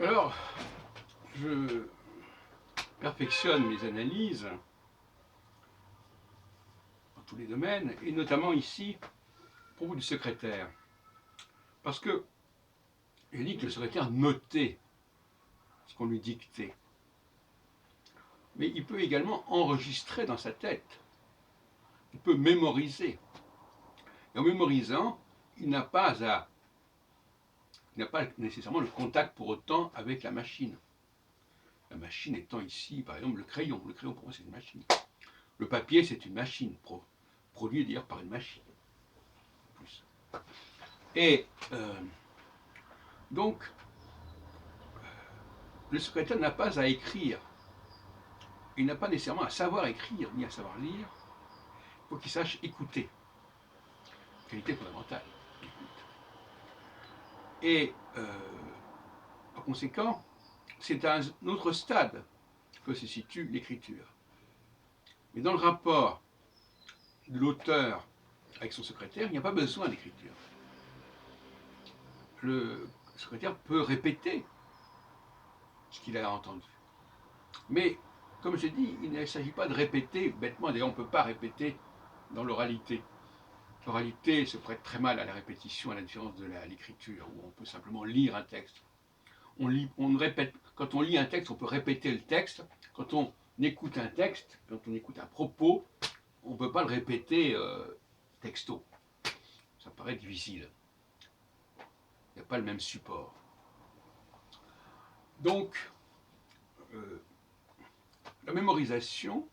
Alors, je perfectionne mes analyses dans tous les domaines, et notamment ici, pour vous du secrétaire. Parce que j'ai dit que le secrétaire notait ce qu'on lui dictait. Mais il peut également enregistrer dans sa tête. Il peut mémoriser. Et en mémorisant, il n'a pas nécessairement le contact pour autant avec la machine. La machine étant ici, par exemple, le crayon. Le crayon, pour moi, c'est une machine. Le papier, c'est une machine, produit d'ailleurs par une machine. Plus. Et donc, le secrétaire n'a pas à écrire. Il n'a pas nécessairement à savoir écrire, ni à savoir lire. Il faut qu'il sache écouter. Qualité fondamentale. Et par conséquent, c'est à un autre stade que se situe l'écriture. Mais dans le rapport de l'auteur avec son secrétaire, il n'y a pas besoin d'écriture. Le secrétaire peut répéter ce qu'il a entendu. Mais, comme je dis, il ne s'agit pas de répéter bêtement. D'ailleurs, on ne peut pas répéter dans l'oralité. L'oralité se prête très mal à la répétition, à la différence de l'écriture, où on peut simplement lire un texte. Quand on lit un texte, on peut répéter le texte. Quand on écoute un texte, quand on écoute un propos, on ne peut pas le répéter texto. Ça paraît difficile. Il n'y a pas le même support. Donc, la mémorisation,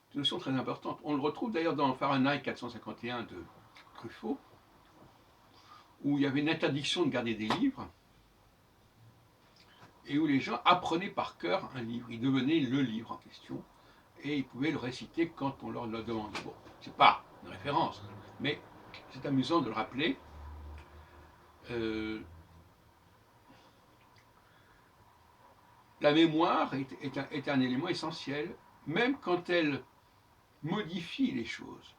c'est une notion très importante. On le retrouve d'ailleurs dans Fahrenheit 451 de Truffaut, où il y avait une interdiction de garder des livres, et où les gens apprenaient par cœur un livre. Ils devenaient le livre en question, et ils pouvaient le réciter quand on leur le demandait. Bon, c'est pas une référence, mais c'est amusant de le rappeler. La mémoire est un élément essentiel, même quand elle modifie les choses.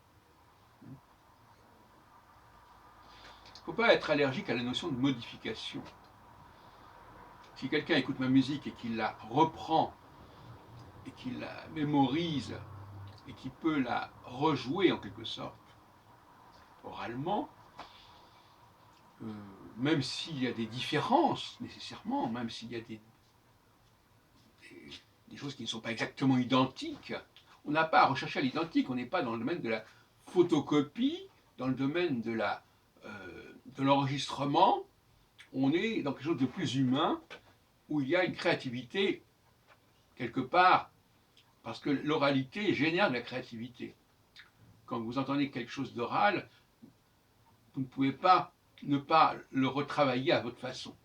Il ne faut pas être allergique à la notion de modification. Si quelqu'un écoute ma musique et qu'il la reprend, et qu'il la mémorise, et qu'il peut la rejouer en quelque sorte, oralement, même s'il y a des différences nécessairement, même s'il y a des choses qui ne sont pas exactement identiques, on n'a pas à rechercher à l'identique, on n'est pas dans le domaine de la photocopie, dans le domaine de l'enregistrement, on est dans quelque chose de plus humain, où il y a une créativité quelque part, parce que l'oralité génère de la créativité. Quand vous entendez quelque chose d'oral, vous ne pouvez pas ne pas le retravailler à votre façon.